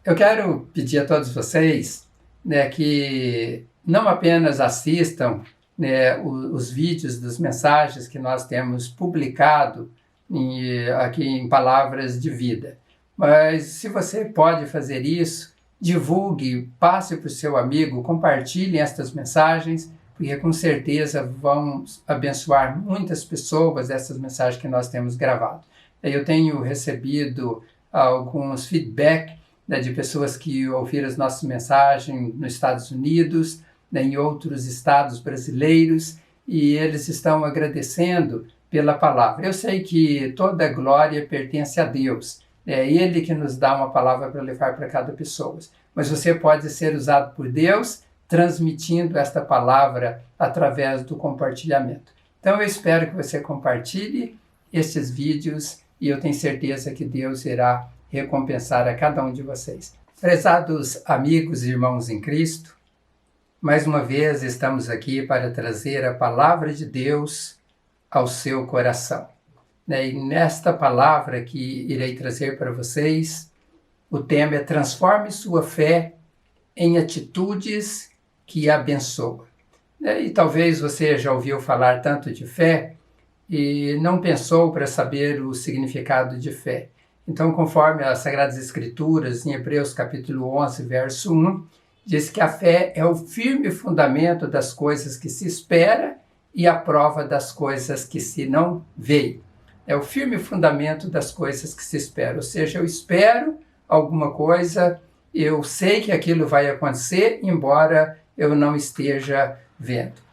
Eu quero pedir a todos vocês, que não apenas assistam, os vídeos das mensagens que nós temos publicado aqui em Palavras de Vida, mas se você pode fazer isso, divulgue, passe para o seu amigo, compartilhe estas mensagens, porque com certeza vão abençoar muitas pessoas essas mensagens que nós temos gravado. Eu tenho recebido alguns feedback de pessoas que ouviram as nossas mensagens nos Estados Unidos, em outros estados brasileiros, e eles estão agradecendo pela palavra. Eu sei que toda glória pertence a Deus, é Ele que nos dá uma palavra para levar para cada pessoa, mas você pode ser usado por Deus transmitindo esta palavra através do compartilhamento. Então eu espero que você compartilhe estes vídeos e eu tenho certeza que Deus irá recompensar a cada um de vocês. Prezados amigos e irmãos em Cristo, mais uma vez estamos aqui para trazer a palavra de Deus ao seu coração. E nesta palavra que irei trazer para vocês, o tema é transforme sua fé em atitudes que abençoam. E talvez você já ouviu falar tanto de fé e não pensou para saber o significado de fé. Então, conforme as Sagradas Escrituras, em Hebreus capítulo 11, verso 1, diz que a fé é o firme fundamento das coisas que se espera e a prova das coisas que se não vê. É o firme fundamento das coisas que se espera. Ou seja, eu espero alguma coisa, eu sei que aquilo vai acontecer, embora eu não esteja vendo.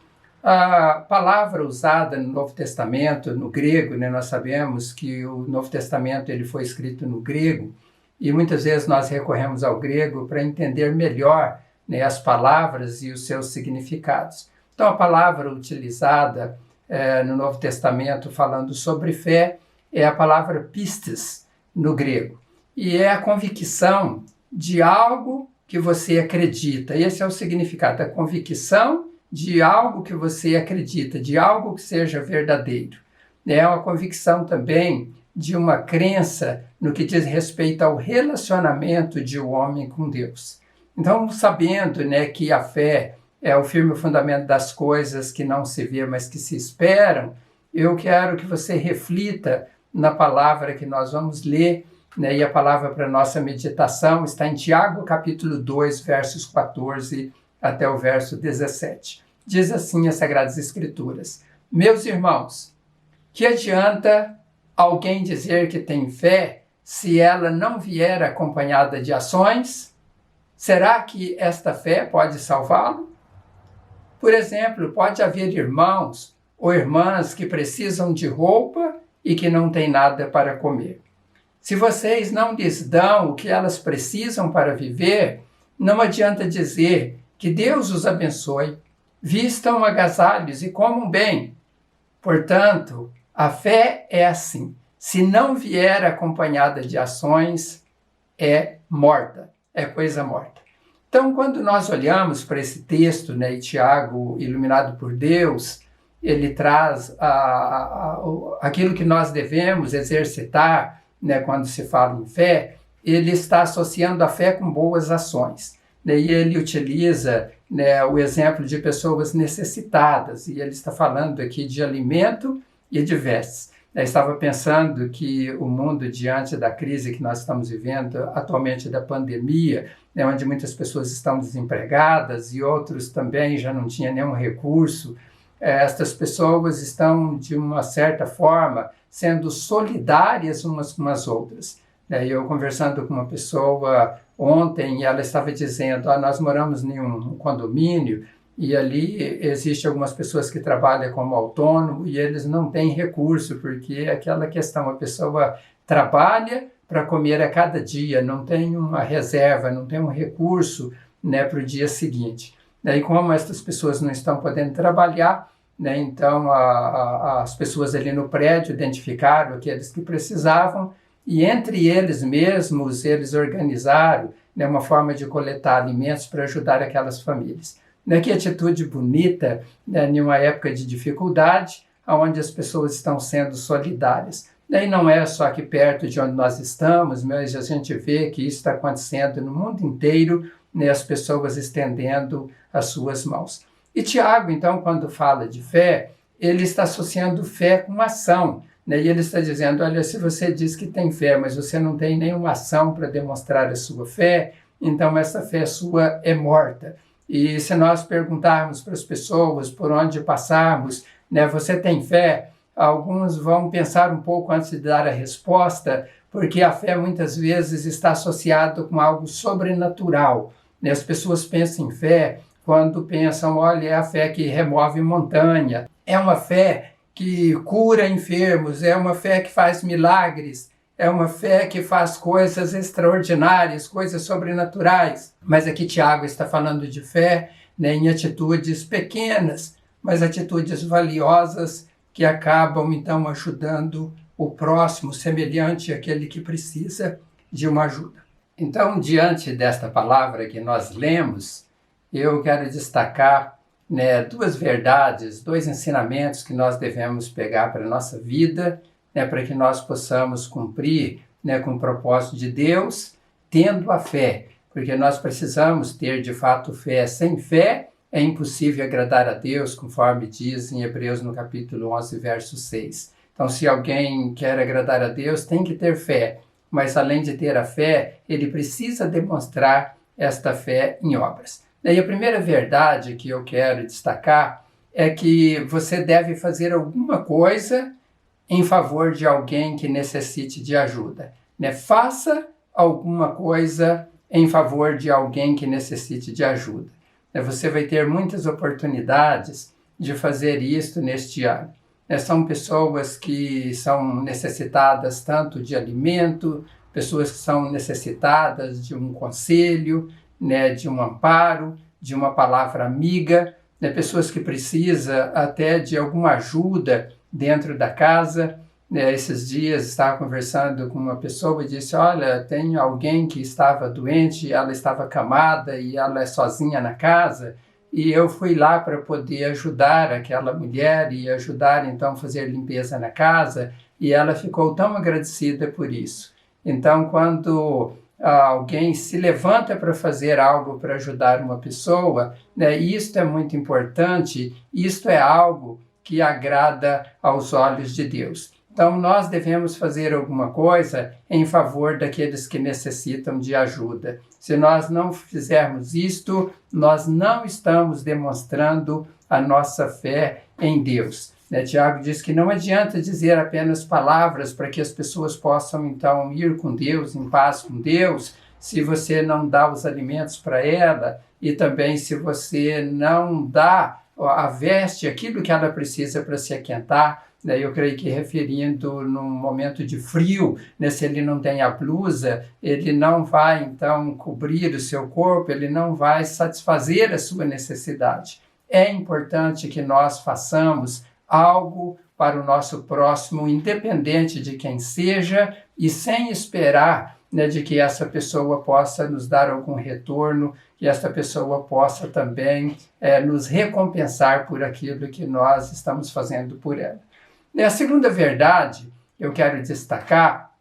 A palavra usada no Novo Testamento, no grego, nós sabemos que o Novo Testamento ele foi escrito no grego, e muitas vezes nós recorremos ao grego para entender melhor as palavras e os seus significados. Então, a palavra utilizada no Novo Testamento falando sobre fé é a palavra pistes, no grego, e é a convicção de algo que você acredita. Esse é o significado, a convicção de algo que você acredita, de algo que seja verdadeiro. É uma convicção também de uma crença no que diz respeito ao relacionamento de um homem com Deus. Então, sabendo que a fé é o firme fundamento das coisas que não se vê, mas que se esperam, eu quero que você reflita na palavra que nós vamos ler, e a palavra para nossa meditação está em Tiago, capítulo 2, versos 14 até o verso 17. Diz assim as Sagradas Escrituras: Meus irmãos, que adianta alguém dizer que tem fé se ela não vier acompanhada de ações? Será que esta fé pode salvá-lo? Por exemplo, pode haver irmãos ou irmãs que precisam de roupa e que não têm nada para comer. Se vocês não lhes dão o que elas precisam para viver, não adianta dizer que Deus os abençoe, vistam agasalhos e comam bem. Portanto, a fé é assim. Se não vier acompanhada de ações, é morta, é coisa morta. Então, quando nós olhamos para esse texto, e Tiago, iluminado por Deus, ele traz aquilo que nós devemos exercitar, quando se fala em fé, ele está associando a fé com boas ações. E ele utiliza o exemplo de pessoas necessitadas, e ele está falando aqui de alimento e de vestes. Eu estava pensando que o mundo, diante da crise que nós estamos vivendo atualmente, da pandemia, onde muitas pessoas estão desempregadas e outros também já não tinham nenhum recurso, estas pessoas estão, de uma certa forma, sendo solidárias umas com as outras. Eu conversando com uma pessoa ontem, e ela estava dizendo, nós moramos em um condomínio, e ali existem algumas pessoas que trabalham como autônomo, e eles não têm recurso, porque é aquela questão, a pessoa trabalha para comer a cada dia, não tem uma reserva, não tem um recurso para o dia seguinte. E como essas pessoas não estão podendo trabalhar, então as pessoas ali no prédio identificaram aqueles que precisavam, e entre eles mesmos, eles organizaram uma forma de coletar alimentos para ajudar aquelas famílias. Que atitude bonita, em uma época de dificuldade, onde as pessoas estão sendo solidárias. E não é só aqui perto de onde nós estamos, mas a gente vê que isso está acontecendo no mundo inteiro, né, as pessoas estendendo as suas mãos. E Tiago, então, quando fala de fé, ele está associando fé com ação, né? E ele está dizendo, olha, se você diz que tem fé, mas você não tem nenhuma ação para demonstrar a sua fé, então essa fé sua é morta. E se nós perguntarmos para as pessoas por onde passarmos, né, você tem fé? Alguns vão pensar um pouco antes de dar a resposta, porque a fé muitas vezes está associada com algo sobrenatural, né? As pessoas pensam em fé quando pensam, olha, é a fé que remove montanha, é uma fé que cura enfermos, é uma fé que faz milagres, é uma fé que faz coisas extraordinárias, coisas sobrenaturais. Mas aqui Tiago está falando de fé, né, em atitudes pequenas, mas atitudes valiosas que acabam, então, ajudando o próximo, semelhante àquele que precisa de uma ajuda. Então, diante desta palavra que nós lemos, eu quero destacar, né, duas verdades, dois ensinamentos que nós devemos pegar para a nossa vida, né, para que nós possamos cumprir, né, com o propósito de Deus, tendo a fé, porque nós precisamos ter de fato fé. Sem fé é impossível agradar a Deus, conforme diz em Hebreus no capítulo 11, verso 6. Então, se alguém quer agradar a Deus, tem que ter fé, mas além de ter a fé, ele precisa demonstrar esta fé em obras. E a primeira verdade que eu quero destacar é que você deve fazer alguma coisa em favor de alguém que necessite de ajuda, né? Faça alguma coisa em favor de alguém que necessite de ajuda. Você vai ter muitas oportunidades de fazer isto neste ano. São pessoas que são necessitadas tanto de alimento, pessoas que são necessitadas de um conselho, né, de um amparo, de uma palavra amiga, né, pessoas que precisam até de alguma ajuda dentro da casa. Esses dias estava conversando com uma pessoa e disse, olha, tem alguém que estava doente, ela estava acamada e ela é sozinha na casa, e eu fui lá para poder ajudar aquela mulher e ajudar então a fazer limpeza na casa, e ela ficou tão agradecida por isso. Então, quando alguém se levanta para fazer algo para ajudar uma pessoa, né, isto é muito importante, isto é algo que agrada aos olhos de Deus. Então, nós devemos fazer alguma coisa em favor daqueles que necessitam de ajuda. Se nós não fizermos isto, nós não estamos demonstrando a nossa fé em Deus. Tiago diz que não adianta dizer apenas palavras para que as pessoas possam, então, ir com Deus, em paz com Deus, se você não dá os alimentos para ela e também se você não dá a veste, aquilo que ela precisa para se aquentar. Eu creio que referindo num momento de frio, se ele não tem a blusa, ele não vai, então, cobrir o seu corpo, ele não vai satisfazer a sua necessidade. É importante que nós façamos algo para o nosso próximo, independente de quem seja, e sem esperar de que essa pessoa possa nos dar algum retorno, que essa pessoa possa também nos recompensar por aquilo que nós estamos fazendo por ela. A segunda verdade que eu quero destacar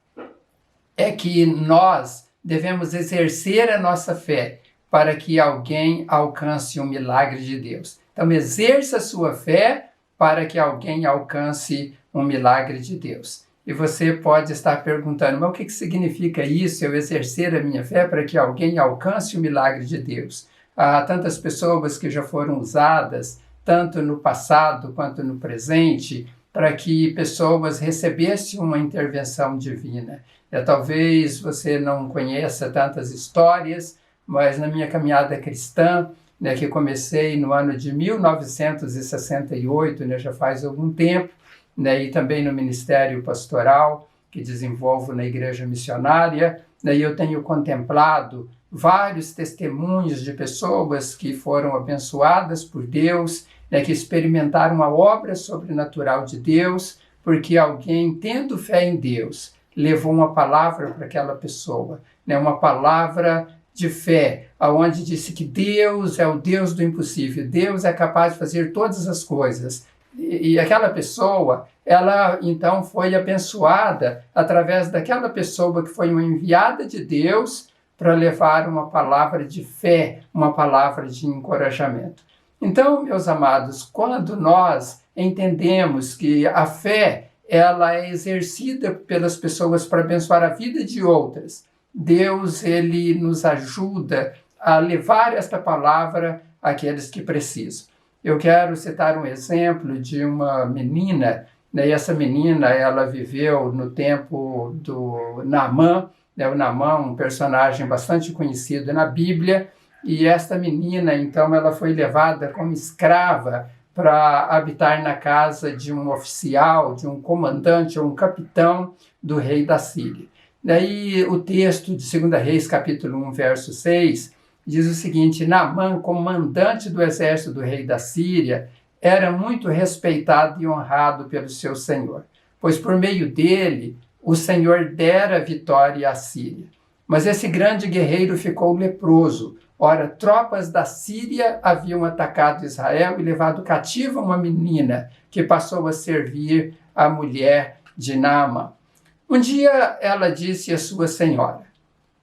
é que nós devemos exercer a nossa fé para que alguém alcance um milagre de Deus. Então, exerça a sua fé para que alguém alcance um milagre de Deus. E você pode estar perguntando, mas o que significa isso, eu exercer a minha fé para que alguém alcance o milagre de Deus? Há tantas pessoas que já foram usadas, tanto no passado quanto no presente, para que pessoas recebessem uma intervenção divina. Talvez você não conheça tantas histórias, mas na minha caminhada cristã, que comecei no ano de 1968, já faz algum tempo, e também no ministério pastoral que desenvolvo na igreja missionária, eu tenho contemplado vários testemunhos de pessoas que foram abençoadas por Deus, que experimentaram a obra sobrenatural de Deus, porque alguém, tendo fé em Deus, levou uma palavra para aquela pessoa, uma palavra de fé, onde disse que Deus é o Deus do impossível, Deus é capaz de fazer todas as coisas. E aquela pessoa, ela então foi abençoada através daquela pessoa que foi uma enviada de Deus para levar uma palavra de fé, uma palavra de encorajamento. Então, meus amados, quando nós entendemos que a fé ela é exercida pelas pessoas para abençoar a vida de outras, Deus ele nos ajuda a levar esta palavra àqueles que precisam. Eu quero citar um exemplo de uma menina, né? E essa menina ela viveu no tempo do Naamã, né? O Naamã, um personagem bastante conhecido na Bíblia, e esta menina, então, ela foi levada como escrava para habitar na casa de um oficial, de um comandante ou um capitão do rei da Síria. Daí o texto de 2 Reis, capítulo 1, verso 6, diz o seguinte: Naamã, comandante do exército do rei da Síria, era muito respeitado e honrado pelo seu senhor, pois por meio dele o Senhor dera vitória à Síria. Mas esse grande guerreiro ficou leproso. Ora, tropas da Síria haviam atacado Israel e levado cativa uma menina que passou a servir a mulher de Naamã. Um dia ela disse à sua senhora: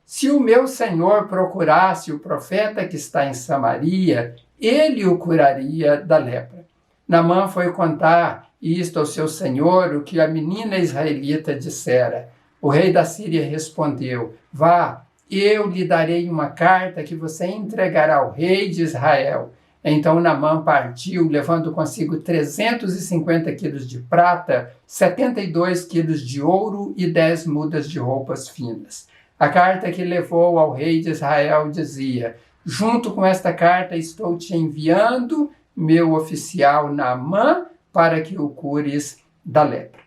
se o meu senhor procurasse o profeta que está em Samaria, ele o curaria da lepra. Naamã foi contar isto ao seu senhor, o que a menina israelita dissera. O rei da Síria respondeu: vá, eu lhe darei uma carta que você entregará ao rei de Israel. Então Naamã partiu, levando consigo 350 quilos de prata, 72 quilos de ouro e 10 mudas de roupas finas. A carta que levou ao rei de Israel dizia: junto com esta carta estou te enviando meu oficial Naamã para que o cures da lepra.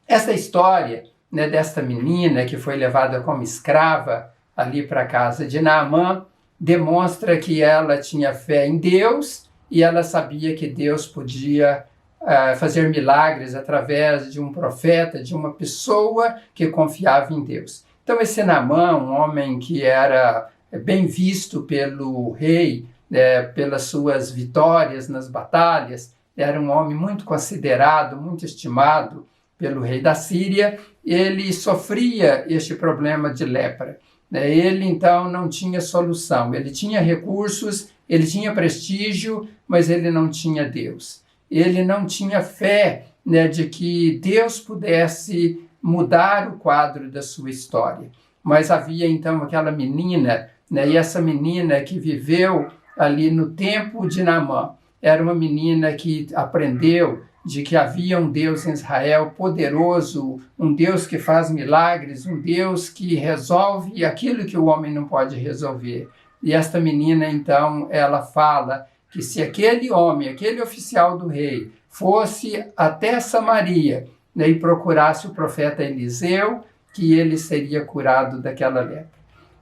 Essa história, né, desta menina que foi levada como escrava ali para a casa de Naamã demonstra que ela tinha fé em Deus e ela sabia que Deus podia fazer milagres através de um profeta, de uma pessoa que confiava em Deus. Então esse Naamã, um homem que era bem visto pelo rei, pelas suas vitórias nas batalhas, era um homem muito considerado, muito estimado pelo rei da Síria, ele sofria este problema de lepra. Ele, então, não tinha solução. Ele tinha recursos, ele tinha prestígio, mas ele não tinha Deus. Ele não tinha fé, de que Deus pudesse mudar o quadro da sua história. Mas havia, então, aquela menina, e essa menina que viveu ali no tempo de Naamã, era uma menina que aprendeu de que havia um Deus em Israel poderoso, um Deus que faz milagres, um Deus que resolve aquilo que o homem não pode resolver. E esta menina, então, ela fala que se aquele homem, aquele oficial do rei, fosse até Samaria, e procurasse o profeta Eliseu, que ele seria curado daquela lepra.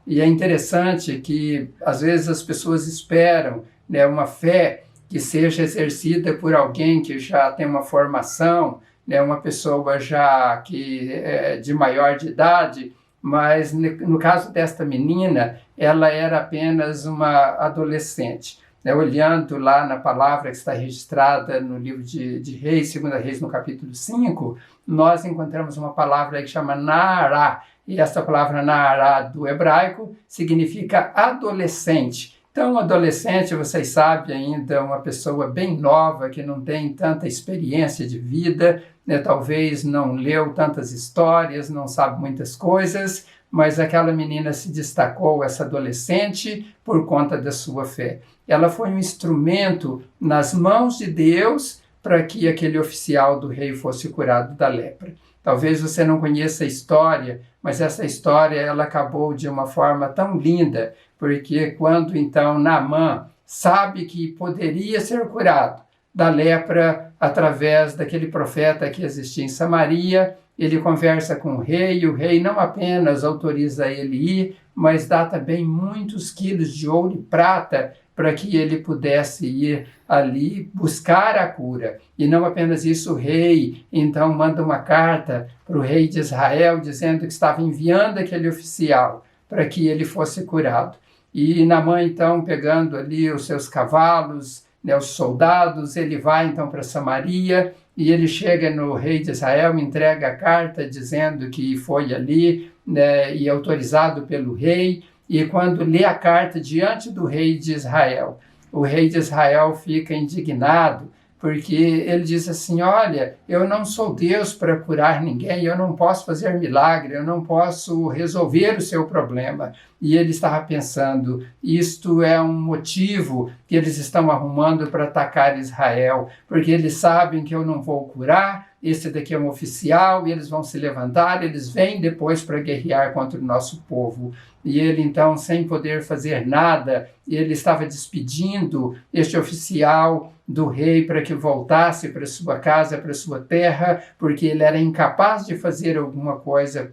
E é interessante que, às vezes, as pessoas esperam uma fé que seja exercida por alguém que já tem uma formação, uma pessoa já que é de maior de idade, mas no caso desta menina, ela era apenas uma adolescente. Olhando lá na palavra que está registrada no livro de Reis, 2 Reis, no capítulo 5, nós encontramos uma palavra que chama Naará, e essa palavra Naará do hebraico significa adolescente. Então, adolescente, vocês sabem ainda, uma pessoa bem nova, que não tem tanta experiência de vida, talvez não leu tantas histórias, não sabe muitas coisas, mas aquela menina se destacou, essa adolescente, por conta da sua fé. Ela foi um instrumento nas mãos de Deus para que aquele oficial do rei fosse curado da lepra. Talvez você não conheça a história, mas essa história ela acabou de uma forma tão linda, porque quando então Naamã sabe que poderia ser curado da lepra através daquele profeta que existia em Samaria, ele conversa com o rei não apenas autoriza ele ir, mas dá também muitos quilos de ouro e prata para que ele pudesse ir ali buscar a cura. E não apenas isso, o rei então manda uma carta para o rei de Israel dizendo que estava enviando aquele oficial para que ele fosse curado. E Naamã, então, pegando ali os seus cavalos, né, os soldados, ele vai então para Samaria e ele chega no rei de Israel, entrega a carta dizendo que foi ali, né, e autorizado pelo rei, e quando lê a carta diante do rei de Israel, o rei de Israel fica indignado, porque ele diz assim, olha, eu não sou Deus para curar ninguém, eu não posso fazer milagre, eu não posso resolver o seu problema. E ele estava pensando, isto é um motivo que eles estão arrumando para atacar Israel, porque eles sabem que eu não vou curar, esse daqui é um oficial, e eles vão se levantar, eles vêm depois para guerrear contra o nosso povo. E ele então, sem poder fazer nada, ele estava despedindo este oficial do rei para que voltasse para sua casa, para sua terra, porque ele era incapaz de fazer alguma coisa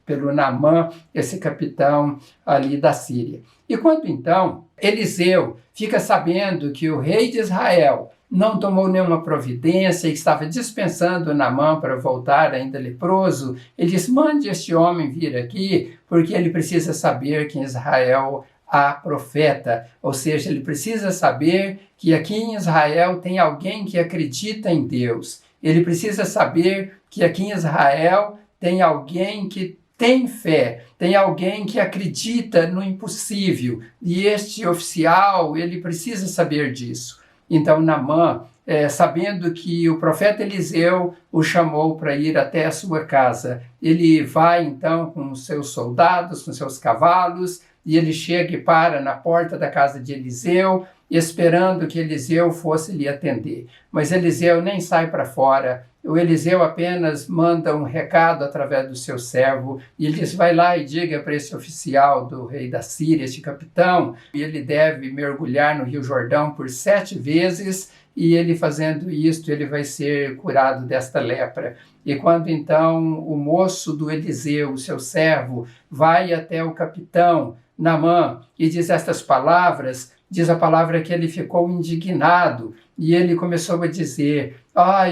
pelo Naamã, esse capitão ali da Síria. E quando então Eliseu fica sabendo que o rei de Israel não tomou nenhuma providência e estava dispensando Naamã para voltar ainda leproso, ele diz, mande este homem vir aqui, porque ele precisa saber que em Israel há profeta, ou seja, ele precisa saber que aqui em Israel tem alguém que acredita em Deus. Ele precisa saber que aqui em Israel tem alguém que tem fé, tem alguém que acredita no impossível. E este oficial, ele precisa saber disso. Então, Naamã, sabendo que o profeta Eliseu o chamou para ir até a sua casa, ele vai então com os seus soldados, com seus cavalos, e ele chega e para na porta da casa de Eliseu, esperando que Eliseu fosse lhe atender. Mas Eliseu nem sai para fora. O Eliseu apenas manda um recado através do seu servo, e ele diz, vai lá e diga para esse oficial do rei da Síria, este capitão, e ele deve mergulhar no Rio Jordão por 7 vezes, e ele fazendo isto, ele vai ser curado desta lepra. E quando então o moço do Eliseu, o seu servo, vai até o capitão Naamã e diz estas palavras, diz a palavra que ele ficou indignado, e ele começou a dizer,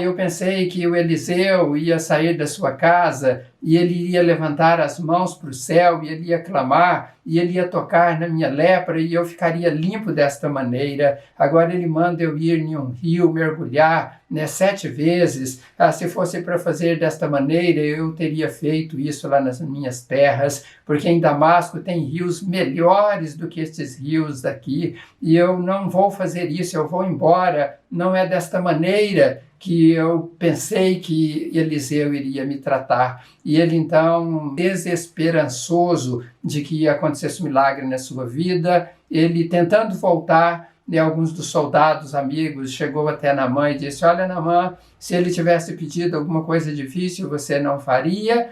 eu pensei que o Eliseu ia sair da sua casa e ele ia levantar as mãos para o céu e ele ia clamar e ele ia tocar na minha lepra e eu ficaria limpo desta maneira. Agora ele manda eu ir em um rio mergulhar, 7 vezes. Se fosse para fazer desta maneira, eu teria feito isso lá nas minhas terras, porque em Damasco tem rios melhores do que estes rios daqui, e eu não vou fazer isso, eu vou embora. Não é desta maneira que eu pensei que Eliseu iria me tratar. E ele então, desesperançoso de que acontecesse um milagre na sua vida, ele tentando voltar, alguns dos soldados amigos chegou até Naamã e disse, olha Naamã, se ele tivesse pedido alguma coisa difícil, você não faria,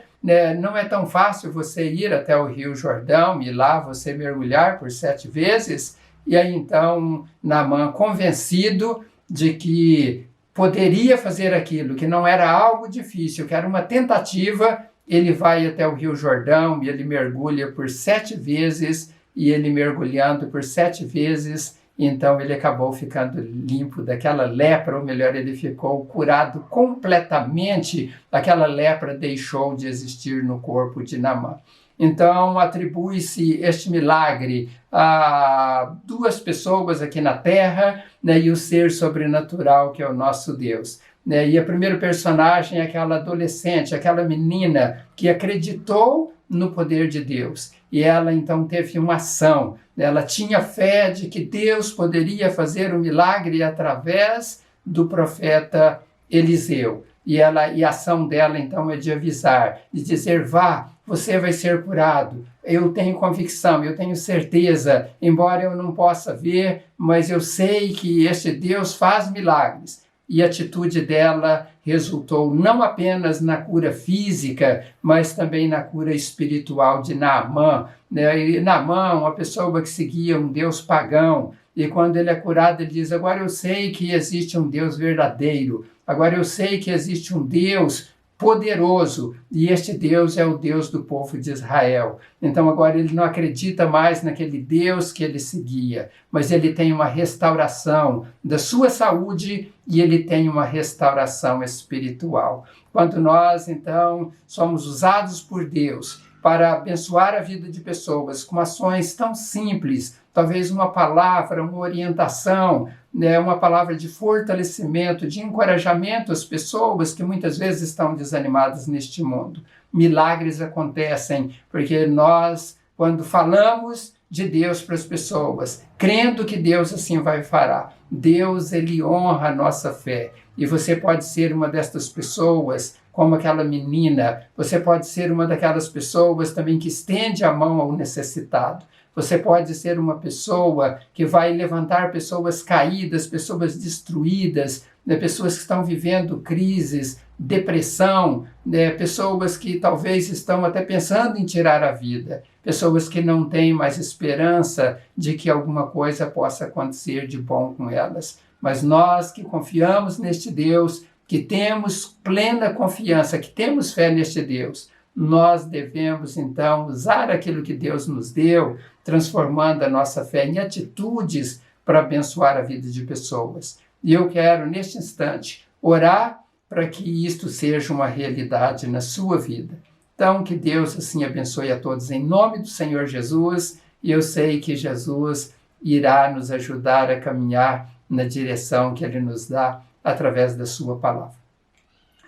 não é tão fácil você ir até o Rio Jordão e lá você mergulhar por 7 vezes. E aí então Naamã, convencido de que poderia fazer aquilo, que não era algo difícil, que era uma tentativa, ele vai até o Rio Jordão e ele mergulha por 7 vezes, e ele mergulhando por 7 vezes, então ele acabou ficando limpo daquela lepra, ou melhor, ele ficou curado completamente, aquela lepra deixou de existir no corpo de Naamã. Então, atribui-se este milagre a 2 pessoas aqui na Terra, e o ser sobrenatural que é o nosso Deus. E a primeira personagem é aquela adolescente, aquela menina que acreditou no poder de Deus. E ela então teve uma ação. Ela tinha fé de que Deus poderia fazer um milagre através do profeta Eliseu. E a ação dela então é de avisar, de dizer, vá, você vai ser curado. Eu tenho convicção, eu tenho certeza, embora eu não possa ver, mas eu sei que este Deus faz milagres. E a atitude dela resultou não apenas na cura física, mas também na cura espiritual de Naamã. E Naamã, uma pessoa que seguia um Deus pagão, e quando ele é curado, ele diz, agora eu sei que existe um Deus verdadeiro, agora eu sei que existe um Deus poderoso, e este Deus é o Deus do povo de Israel. Então agora ele não acredita mais naquele Deus que ele seguia, mas ele tem uma restauração da sua saúde e ele tem uma restauração espiritual. Quando nós então somos usados por Deus, para abençoar a vida de pessoas com ações tão simples, talvez uma palavra, uma orientação, né, uma palavra de fortalecimento, de encorajamento às pessoas que muitas vezes estão desanimadas neste mundo. Milagres acontecem porque nós, quando falamos de Deus para as pessoas, crendo que Deus assim vai fará, Deus, ele honra a nossa fé. E você pode ser uma destas pessoas, como aquela menina, você pode ser uma daquelas pessoas também que estende a mão ao necessitado. Você pode ser uma pessoa que vai levantar pessoas caídas, pessoas destruídas, né, pessoas que estão vivendo crises, depressão, né, pessoas que talvez estão até pensando em tirar a vida, pessoas que não têm mais esperança de que alguma coisa possa acontecer de bom com elas. Mas nós que confiamos neste Deus, que temos plena confiança, que temos fé neste Deus, nós devemos, então, usar aquilo que Deus nos deu, transformando a nossa fé em atitudes para abençoar a vida de pessoas. E eu quero, neste instante, orar para que isto seja uma realidade na sua vida. Então, que Deus assim abençoe a todos em nome do Senhor Jesus, e eu sei que Jesus irá nos ajudar a caminhar na direção que Ele nos dá através da sua palavra.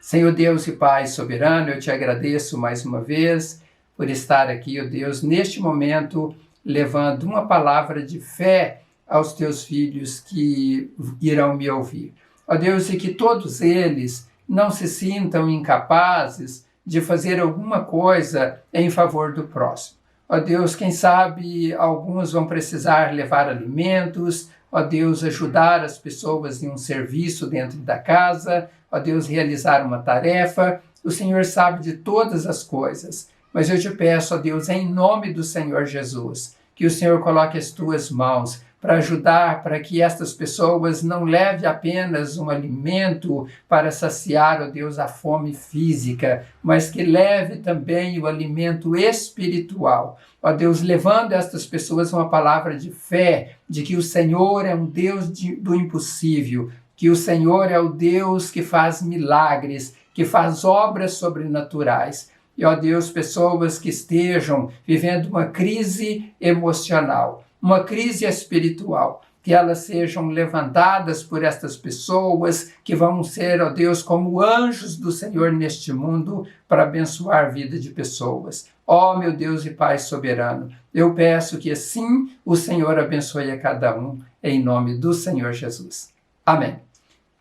Senhor Deus e Pai soberano, eu te agradeço mais uma vez por estar aqui, ó Deus, neste momento, levando uma palavra de fé aos teus filhos que irão me ouvir. Ó Deus, e que todos eles não se sintam incapazes de fazer alguma coisa em favor do próximo. Ó Deus, quem sabe alguns vão precisar levar alimentos, ó Deus, ajudar as pessoas em um serviço dentro da casa, ó Deus, realizar uma tarefa. O Senhor sabe de todas as coisas, mas eu te peço, ó Deus, em nome do Senhor Jesus, que o Senhor coloque as tuas mãos para ajudar, para que estas pessoas não levem apenas um alimento para saciar, ó Deus, a fome física, mas que leve também o alimento espiritual. Ó Deus, levando a estas pessoas uma palavra de fé, de que o Senhor é um Deus do impossível, que o Senhor é o Deus que faz milagres, que faz obras sobrenaturais. E, ó Deus, pessoas que estejam vivendo uma crise emocional, uma crise espiritual, que elas sejam levantadas por estas pessoas que vão ser, ó Deus, como anjos do Senhor neste mundo para abençoar a vida de pessoas. Ó meu Deus e Pai soberano, eu peço que assim o Senhor abençoe a cada um, em nome do Senhor Jesus. Amém.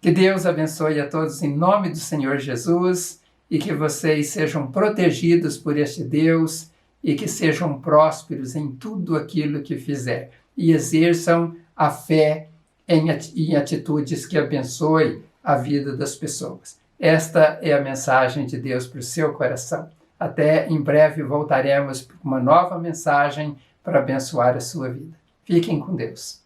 Que Deus abençoe a todos em nome do Senhor Jesus e que vocês sejam protegidos por este Deus e que sejam prósperos em tudo aquilo que fizer e exerçam a fé em atitudes que abençoem a vida das pessoas. Esta é a mensagem de Deus para o seu coração. Até em breve voltaremos com uma nova mensagem para abençoar a sua vida. Fiquem com Deus.